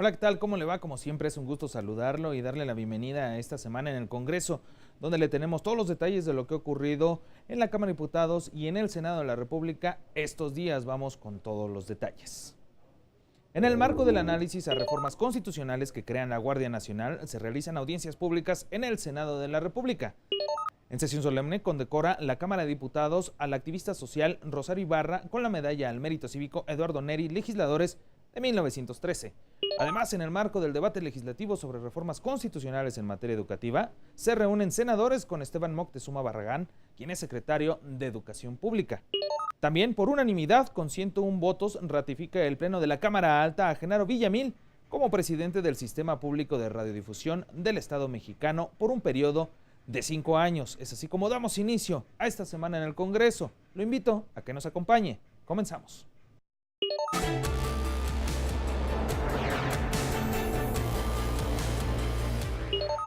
Hola, ¿qué tal? ¿Cómo le va? Como siempre es un gusto saludarlo y darle la bienvenida a esta semana en el Congreso, donde le tenemos todos los detalles de lo que ha ocurrido en la Cámara de Diputados y en el Senado de la República estos días. Vamos con todos los detalles. En el marco del análisis a reformas constitucionales que crean la Guardia Nacional, se realizan audiencias públicas en el Senado de la República. En sesión solemne condecora la Cámara de Diputados al activista social Rosario Ibarra con la medalla al mérito cívico Eduardo Neri, legisladores de 1913. Además, en el marco del debate legislativo sobre reformas constitucionales en materia educativa, se reúnen senadores con Esteban Moctezuma Barragán, quien es secretario de Educación Pública. También, por unanimidad, con 101 votos, ratifica el Pleno de la Cámara Alta a Genaro Villamil como presidente del Sistema Público de Radiodifusión del Estado mexicano por un periodo de 5 años. Es así como damos inicio a esta semana en el Congreso. Lo invito a que nos acompañe. Comenzamos.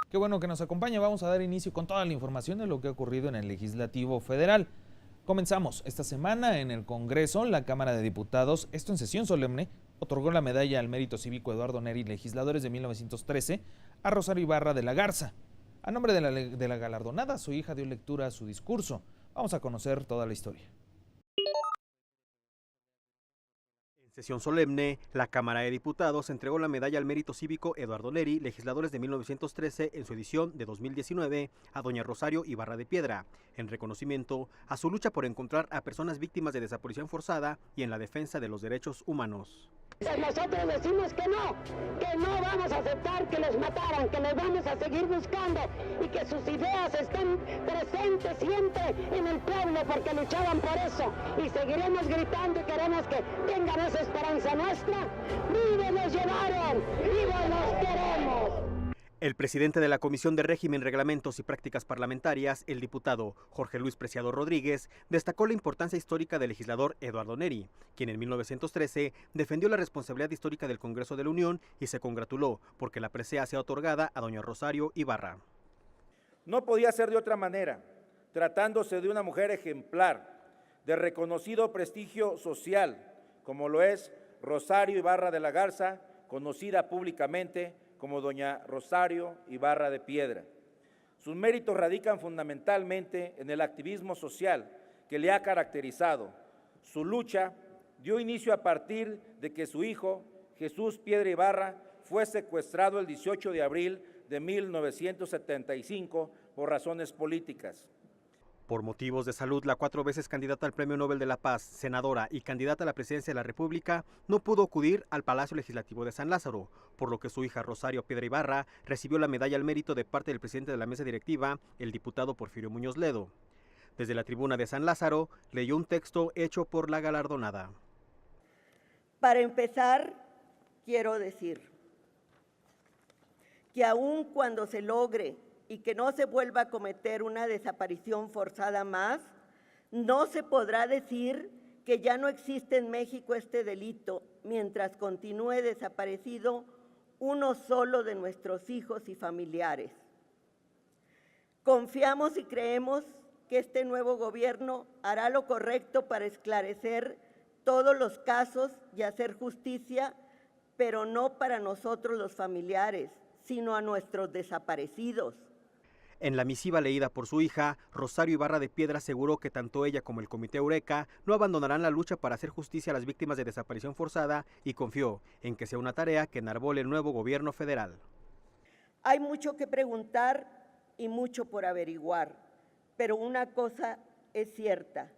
Qué bueno que nos acompaña. Vamos a dar inicio con toda la información de lo que ha ocurrido en el Legislativo Federal. Comenzamos esta semana en el Congreso. La Cámara de Diputados, esto en sesión solemne, otorgó la medalla al mérito cívico Eduardo Neri, legisladores de 1913, a Rosario Ibarra de la Garza. A nombre de la galardonada, su hija dio lectura a su discurso. Vamos a conocer toda la historia. En sesión solemne, la Cámara de Diputados entregó la medalla al mérito cívico Eduardo Neri, legisladores de 1913, en su edición de 2019, a doña Rosario Ibarra de Piedra, en reconocimiento a su lucha por encontrar a personas víctimas de desaparición forzada y en la defensa de los derechos humanos. Nosotros decimos que no vamos a aceptar que los mataran, que los vamos a seguir buscando y que sus ideas estén presentes siempre en el pueblo porque luchaban por eso y seguiremos gritando y queremos que tengan esa esperanza nuestra. ¡Vive nos llevaron! ¡Viva nos queremos! El presidente de la Comisión de Régimen, Reglamentos y Prácticas Parlamentarias, el diputado Jorge Luis Preciado Rodríguez, destacó la importancia histórica del legislador Eduardo Neri, quien en 1913 defendió la responsabilidad histórica del Congreso de la Unión y se congratuló porque la presea sea otorgada a doña Rosario Ibarra. No podía ser de otra manera, tratándose de una mujer ejemplar, de reconocido prestigio social, como lo es Rosario Ibarra de la Garza, conocida públicamente como doña Rosario Ibarra de Piedra. Sus méritos radican fundamentalmente en el activismo social que le ha caracterizado. Su lucha dio inicio a partir de que su hijo, Jesús Piedra Ibarra, fue secuestrado el 18 de abril de 1975 por razones políticas. Por motivos de salud, la 4 veces candidata al Premio Nobel de la Paz, senadora y candidata a la presidencia de la República, no pudo acudir al Palacio Legislativo de San Lázaro, por lo que su hija Rosario Piedra Ibarra recibió la medalla al mérito de parte del presidente de la mesa directiva, el diputado Porfirio Muñoz Ledo. Desde la tribuna de San Lázaro, leyó un texto hecho por la galardonada. Para empezar, quiero decir que aun cuando se logre y que no se vuelva a cometer una desaparición forzada más, no se podrá decir que ya no existe en México este delito mientras continúe desaparecido uno solo de nuestros hijos y familiares. Confiamos y creemos que este nuevo gobierno hará lo correcto para esclarecer todos los casos y hacer justicia, pero no para nosotros los familiares, sino a nuestros desaparecidos. En la misiva leída por su hija, Rosario Ibarra de Piedra aseguró que tanto ella como el Comité Eureka no abandonarán la lucha para hacer justicia a las víctimas de desaparición forzada y confió en que sea una tarea que enarbole el nuevo gobierno federal. Hay mucho que preguntar y mucho por averiguar, pero una cosa es cierta,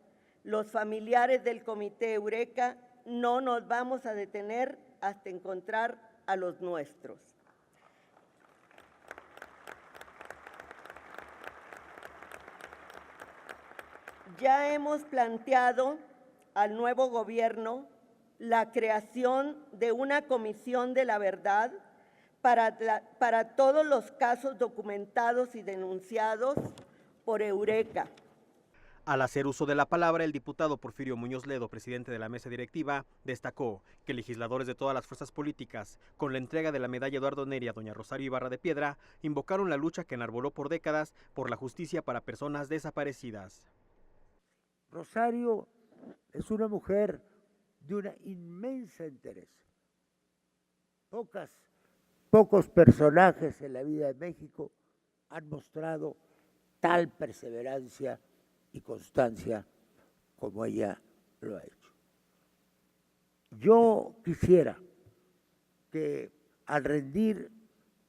los familiares del Comité Eureka no nos vamos a detener hasta encontrar a los nuestros. Ya hemos planteado al nuevo gobierno la creación de una comisión de la verdad para todos los casos documentados y denunciados por Eureka. Al hacer uso de la palabra, el diputado Porfirio Muñoz Ledo, presidente de la mesa directiva, destacó que legisladores de todas las fuerzas políticas, con la entrega de la medalla Eduardo Neri a doña Rosario Ibarra de Piedra, invocaron la lucha que enarboló por décadas por la justicia para personas desaparecidas. Rosario es una mujer de una inmensa entereza, Pocos personajes en la vida de México han mostrado tal perseverancia y constancia como ella lo ha hecho. Yo quisiera que al rendir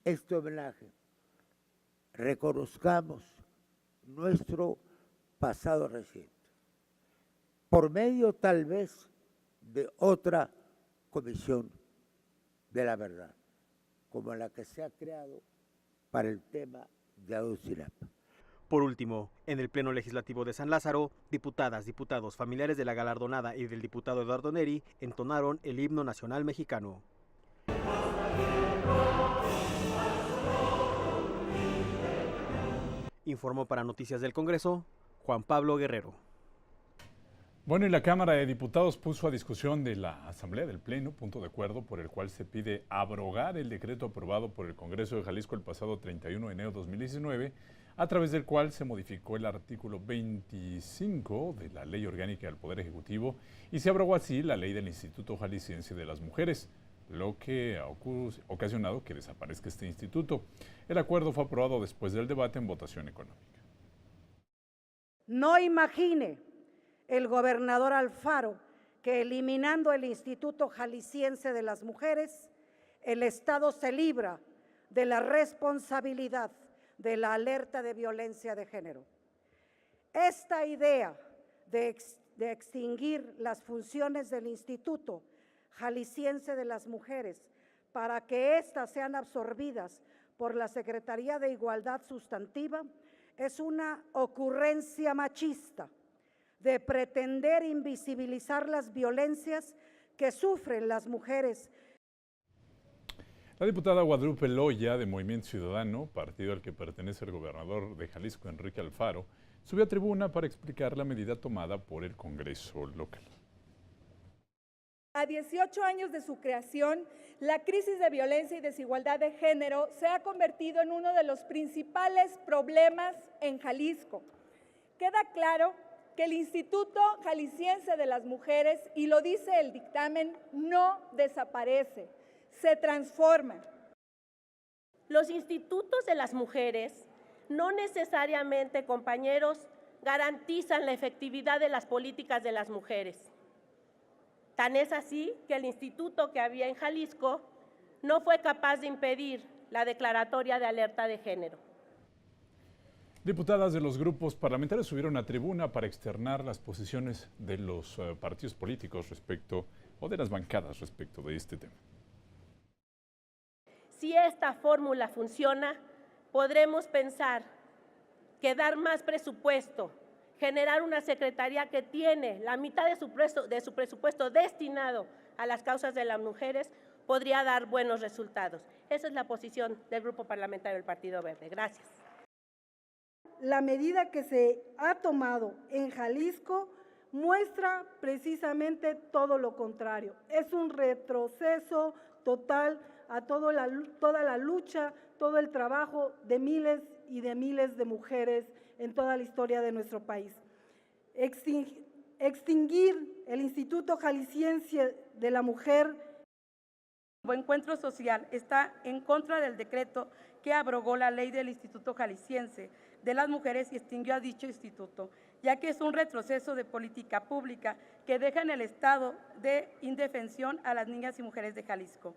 este homenaje reconozcamos nuestro pasado reciente, por medio tal vez de otra comisión de la verdad, como la que se ha creado para el tema de Ayotzinapa. Por último, en el Pleno Legislativo de San Lázaro, diputadas, diputados, familiares de la galardonada y del diputado Eduardo Neri entonaron el himno nacional mexicano. Informó para Noticias del Congreso, Juan Pablo Guerrero. Bueno, y la Cámara de Diputados puso a discusión de la Asamblea del Pleno punto de acuerdo por el cual se pide abrogar el decreto aprobado por el Congreso de Jalisco el pasado 31 de enero de 2019, a través del cual se modificó el artículo 25 de la Ley Orgánica del Poder Ejecutivo y se abrogó así la ley del Instituto Jalisciense de las Mujeres, lo que ha ocasionado que desaparezca este instituto. El acuerdo fue aprobado después del debate en votación económica. No imagine el gobernador Alfaro que eliminando el Instituto Jalisciense de las Mujeres, el Estado se libra de la responsabilidad de la alerta de violencia de género. Esta idea de extinguir las funciones del Instituto Jalisciense de las Mujeres para que éstas sean absorbidas por la Secretaría de Igualdad Sustantiva es una ocurrencia machista de pretender invisibilizar las violencias que sufren las mujeres. La diputada Guadalupe Loya, de Movimiento Ciudadano, partido al que pertenece el gobernador de Jalisco, Enrique Alfaro, subió a tribuna para explicar la medida tomada por el Congreso local. A 18 años de su creación, la crisis de violencia y desigualdad de género se ha convertido en uno de los principales problemas en Jalisco. Queda claro que el Instituto Jalisciense de las Mujeres, y lo dice el dictamen, no desaparece, se transforma. Los institutos de las mujeres no necesariamente, compañeros, garantizan la efectividad de las políticas de las mujeres. Tan es así que el instituto que había en Jalisco no fue capaz de impedir la declaratoria de alerta de género. Diputadas de los grupos parlamentarios subieron a tribuna para externar las posiciones de los partidos políticos respecto, o de las bancadas respecto de este tema. Si esta fórmula funciona, podremos pensar que dar más presupuesto, generar una secretaría que tiene la mitad de su presupuesto destinado a las causas de las mujeres, podría dar buenos resultados. Esa es la posición del Grupo Parlamentario del Partido Verde. Gracias. La medida que se ha tomado en Jalisco muestra precisamente todo lo contrario. Es un retroceso total a toda la lucha, todo el trabajo de miles y de miles de mujeres en toda la historia de nuestro país. Extinguir el Instituto Jalisciense de la Mujer. El Encuentro Social está en contra del decreto que abrogó la ley del Instituto Jalisciense de las Mujeres y extinguió a dicho instituto, ya que es un retroceso de política pública que deja en el estado de indefensión a las niñas y mujeres de Jalisco.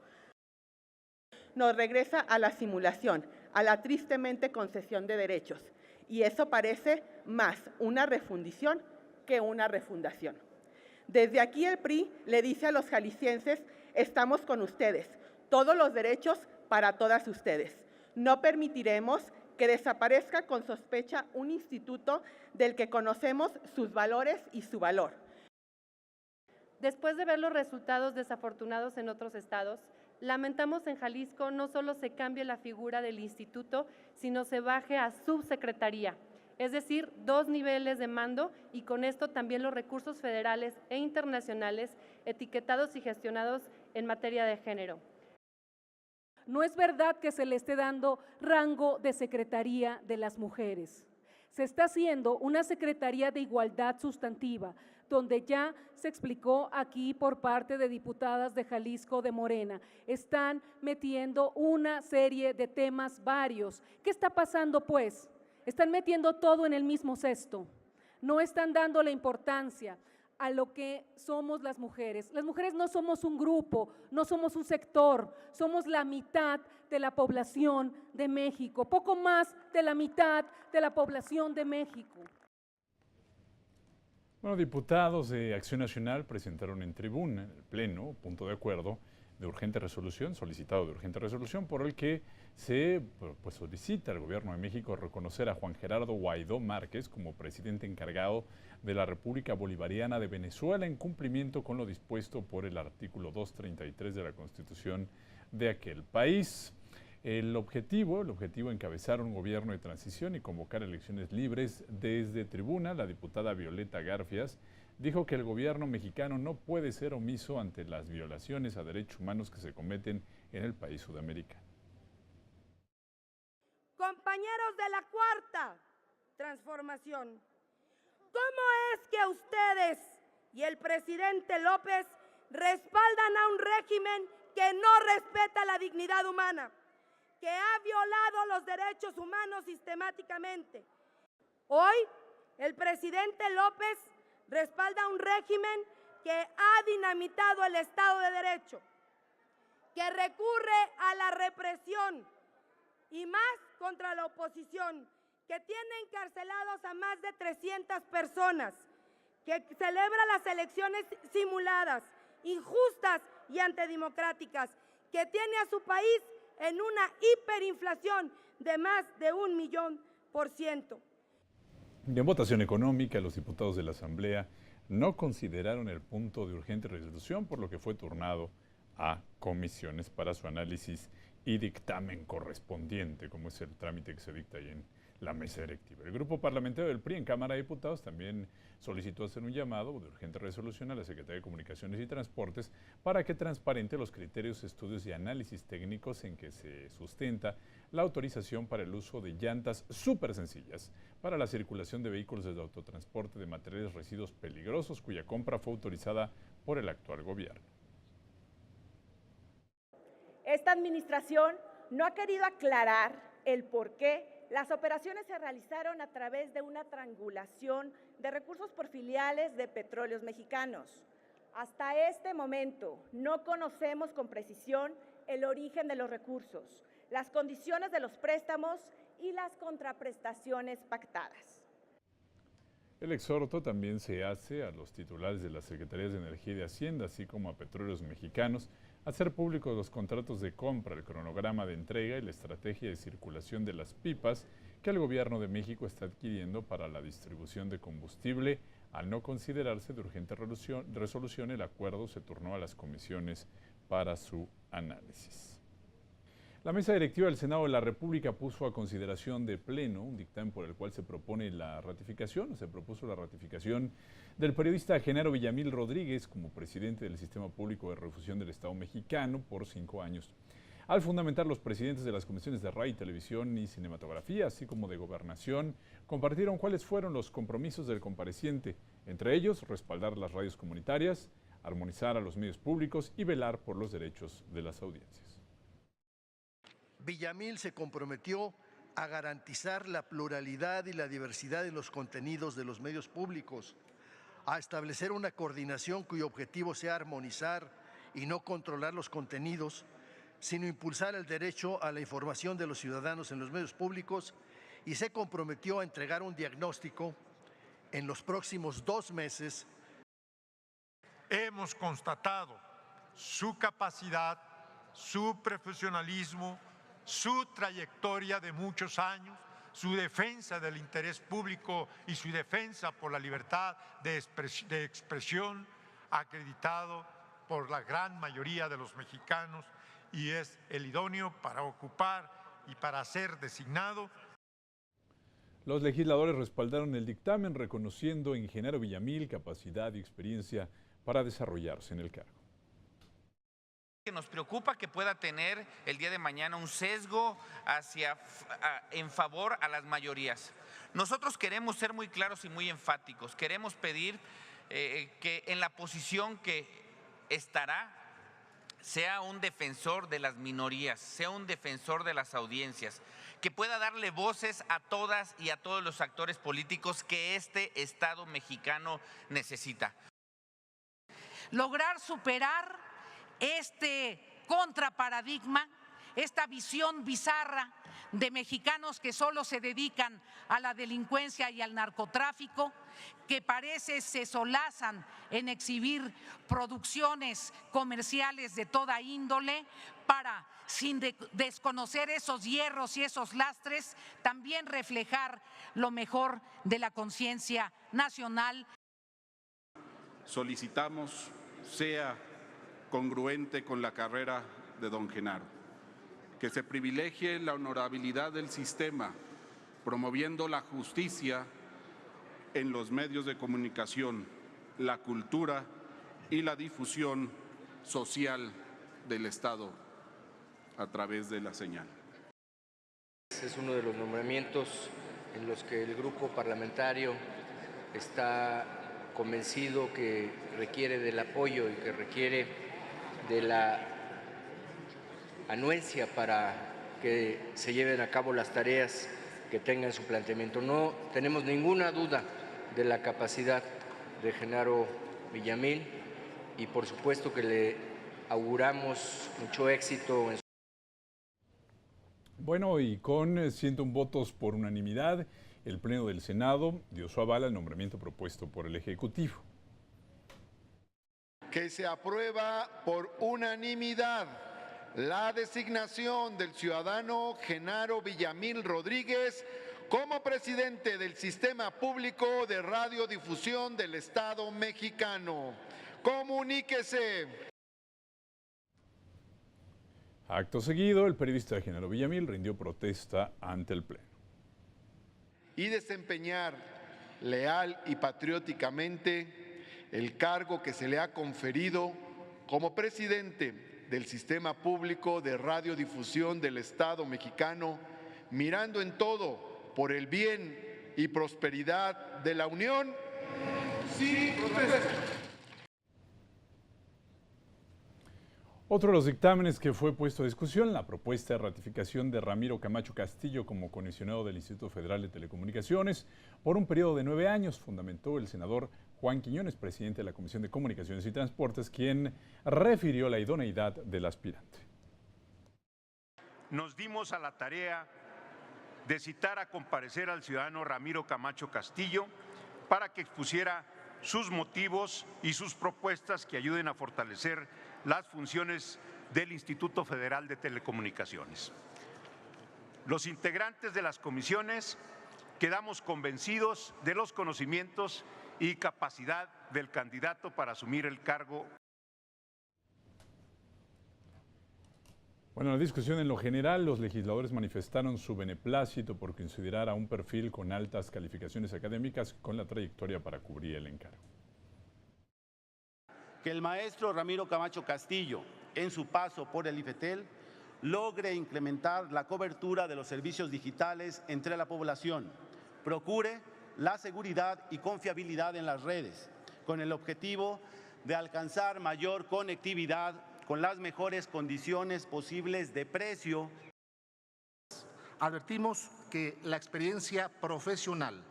Nos regresa a la simulación, a la tristemente concesión de derechos, y eso parece más una refundición que una refundación. Desde aquí el PRI le dice a los jaliscienses: estamos con ustedes, todos los derechos para todas ustedes. No permitiremos que desaparezca con sospecha un instituto del que conocemos sus valores y su valor. Después de ver los resultados desafortunados en otros estados, lamentamos en Jalisco no solo se cambie la figura del instituto, sino se baje a subsecretaría, es decir, 2 niveles de mando, y con esto también los recursos federales e internacionales etiquetados y gestionados en materia de género. No es verdad que se le esté dando rango de Secretaría de las Mujeres. Se está haciendo una Secretaría de Igualdad Sustantiva donde ya se explicó aquí por parte de diputadas de Jalisco de Morena. Están metiendo una serie de temas varios. ¿Qué está pasando pues? Están metiendo todo en el mismo cesto. No están dando la importancia a lo que somos las mujeres. Las mujeres no somos un grupo, no somos un sector, somos la mitad de la población de México, poco más de la mitad de la población de México. Bueno, diputados de Acción Nacional presentaron en tribuna, en el Pleno, punto de acuerdo de urgente resolución, solicitado de urgente resolución, por el que se solicita al Gobierno de México reconocer a Juan Gerardo Guaidó Márquez como presidente encargado de la República Bolivariana de Venezuela en cumplimiento con lo dispuesto por el artículo 233 de la Constitución de aquel país. El objetivo encabezar un gobierno de transición y convocar elecciones libres. Desde tribuna, la diputada Violeta Garfias dijo que el gobierno mexicano no puede ser omiso ante las violaciones a derechos humanos que se cometen en el país sudamericano. Compañeros de la Cuarta Transformación, ¿cómo es que ustedes y el presidente López respaldan a un régimen que no respeta la dignidad humana, que ha violado los derechos humanos sistemáticamente? Hoy, el presidente López respalda un régimen que ha dinamitado el Estado de Derecho, que recurre a la represión y más contra la oposición, que tiene encarcelados a más de 300 personas, que celebra las elecciones simuladas, injustas y antidemocráticas, que tiene a su país en una hiperinflación de más de 1.000.000%. En votación económica, los diputados de la Asamblea no consideraron el punto de urgente resolución, por lo que fue turnado a comisiones para su análisis y dictamen correspondiente, como es el trámite que se dicta ahí en la mesa directiva. El grupo parlamentario del PRI en Cámara de Diputados también solicitó hacer un llamado de urgente resolución a la Secretaría de Comunicaciones y Transportes para que transparente los criterios, estudios y análisis técnicos en que se sustenta la autorización para el uso de llantas súper sencillas para la circulación de vehículos de autotransporte de materiales residuos peligrosos, cuya compra fue autorizada por el actual gobierno. Esta administración no ha querido aclarar el por qué las operaciones se realizaron a través de una triangulación de recursos por filiales de Petróleos Mexicanos. Hasta este momento no conocemos con precisión el origen de los recursos, las condiciones de los préstamos y las contraprestaciones pactadas. El exhorto también se hace a los titulares de las Secretarías de Energía y de Hacienda, así como a Petróleos Mexicanos, a hacer públicos los contratos de compra, el cronograma de entrega y la estrategia de circulación de las pipas que el Gobierno de México está adquiriendo para la distribución de combustible. Al no considerarse de urgente resolución, el acuerdo se turnó a las comisiones para su análisis. La mesa directiva del Senado de la República puso a consideración de pleno un dictamen por el cual se propone la ratificación, se propuso la ratificación del periodista Genaro Villamil Rodríguez como presidente del Sistema Público de Redifusión del Estado Mexicano por 5 años. Al fundamentar, los presidentes de las comisiones de Radio, Televisión y Cinematografía, así como de Gobernación, compartieron cuáles fueron los compromisos del compareciente, entre ellos respaldar las radios comunitarias, armonizar a los medios públicos y velar por los derechos de las audiencias. Villamil se comprometió a garantizar la pluralidad y la diversidad en los contenidos de los medios públicos, a establecer una coordinación cuyo objetivo sea armonizar y no controlar los contenidos, sino impulsar el derecho a la información de los ciudadanos en los medios públicos, y se comprometió a entregar un diagnóstico en los próximos 2 meses. Hemos constatado su capacidad, su profesionalismo, su trayectoria de muchos años, su defensa del interés público y su defensa por la libertad de expresión, acreditado por la gran mayoría de los mexicanos, y es el idóneo para ocupar y para ser designado. Los legisladores respaldaron el dictamen, reconociendo en Genaro Villamil capacidad y experiencia para desarrollarse en el cargo. Nos preocupa que pueda tener el día de mañana un sesgo en favor a las mayorías. Nosotros queremos ser muy claros y muy enfáticos. Queremos pedir que en la posición que estará sea un defensor de las minorías, sea un defensor de las audiencias, que pueda darle voces a todas y a todos los actores políticos que este Estado mexicano necesita. Lograr superar este contraparadigma, esta visión bizarra de mexicanos que solo se dedican a la delincuencia y al narcotráfico, que parece se solazan en exhibir producciones comerciales de toda índole para, sin desconocer esos hierros y esos lastres, también reflejar lo mejor de la conciencia nacional. Solicitamos sea congruente con la carrera de don Genaro, que se privilegie la honorabilidad del sistema, promoviendo la justicia en los medios de comunicación, la cultura y la difusión social del Estado a través de la señal. Es uno de los nombramientos en los que el grupo parlamentario está convencido que requiere del apoyo y que requiere de la anuencia para que se lleven a cabo las tareas que tengan su planteamiento. No tenemos ninguna duda de la capacidad de Genaro Villamil y por supuesto que le auguramos mucho éxito en su... Bueno, y con 101 votos por unanimidad, el Pleno del Senado dio su aval al nombramiento propuesto por el Ejecutivo. Que se aprueba por unanimidad la designación del ciudadano Genaro Villamil Rodríguez como presidente del Sistema Público de Radiodifusión del Estado mexicano. Comuníquese. Acto seguido, el periodista Genaro Villamil rindió protesta ante el Pleno. Y desempeñar leal y patrióticamente el cargo que se le ha conferido como presidente del Sistema Público de Radiodifusión del Estado mexicano, mirando en todo por el bien y prosperidad de la Unión. Sí, protesta. Otro de los dictámenes que fue puesto a discusión, la propuesta de ratificación de Ramiro Camacho Castillo como comisionado del Instituto Federal de Telecomunicaciones por un periodo de 9 años, fundamentó el senador Juan Quiñones, presidente de la Comisión de Comunicaciones y Transportes, quien refirió la idoneidad del aspirante. Nos dimos a la tarea de citar a comparecer al ciudadano Ramiro Camacho Castillo para que expusiera sus motivos y sus propuestas que ayuden a fortalecer las funciones del Instituto Federal de Telecomunicaciones. Los integrantes de las comisiones quedamos convencidos de los conocimientos y capacidad del candidato para asumir el cargo. Bueno, en la discusión en lo general, los legisladores manifestaron su beneplácito por considerar a un perfil con altas calificaciones académicas con la trayectoria para cubrir el encargo. Que el maestro Ramiro Camacho Castillo, en su paso por el IFETEL, logre incrementar la cobertura de los servicios digitales entre la población, procure la seguridad y confiabilidad en las redes, con el objetivo de alcanzar mayor conectividad con las mejores condiciones posibles de precio. Advertimos que la experiencia profesional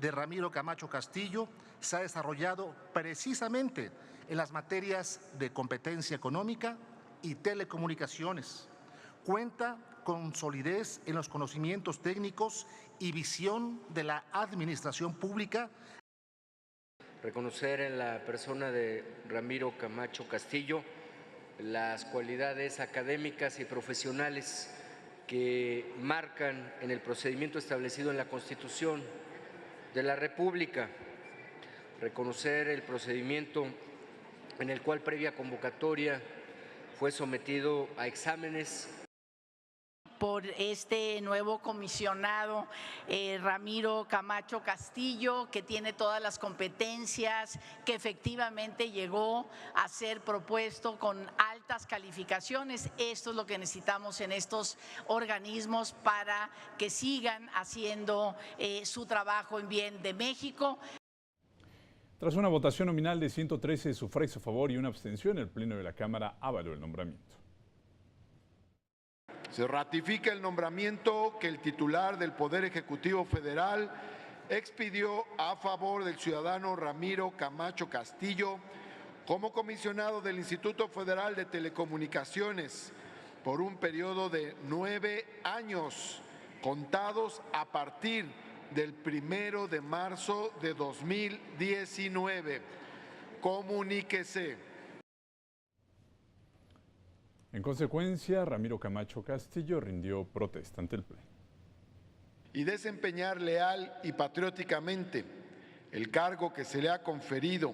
de Ramiro Camacho Castillo se ha desarrollado precisamente en las materias de competencia económica y telecomunicaciones. Cuenta con solidez en los conocimientos técnicos y visión de la administración pública. Reconocer en la persona de Ramiro Camacho Castillo las cualidades académicas y profesionales que marcan en el procedimiento establecido en la Constitución de la República. Reconocer el procedimiento en el cual previa convocatoria fue sometido a exámenes. Por este nuevo comisionado Ramiro Camacho Castillo, que tiene todas las competencias, que efectivamente llegó a ser propuesto con altas calificaciones. Esto es lo que necesitamos en estos organismos para que sigan haciendo su trabajo en bien de México. Tras una votación nominal de 113 sufragios a favor y una abstención, el Pleno de la Cámara avaló el nombramiento. Se ratifica el nombramiento que el titular del Poder Ejecutivo Federal expidió a favor del ciudadano Ramiro Camacho Castillo como comisionado del Instituto Federal de Telecomunicaciones por un periodo de 9 años, contados a partir del 1 de marzo de 2019. Comuníquese. En consecuencia, Ramiro Camacho Castillo rindió protesta ante el Pleno. Y desempeñar leal y patrióticamente el cargo que se le ha conferido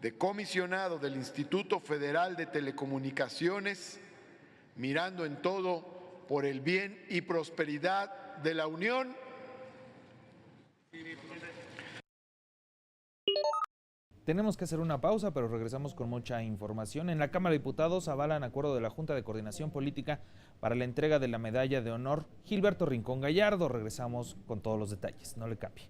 de comisionado del Instituto Federal de Telecomunicaciones, mirando en todo por el bien y prosperidad de la Unión. Tenemos que hacer una pausa, pero regresamos con mucha información. En la Cámara de Diputados avalan acuerdo de la Junta de Coordinación Política para la entrega de la Medalla de Honor Gilberto Rincón Gallardo. Regresamos con todos los detalles, no le cambie.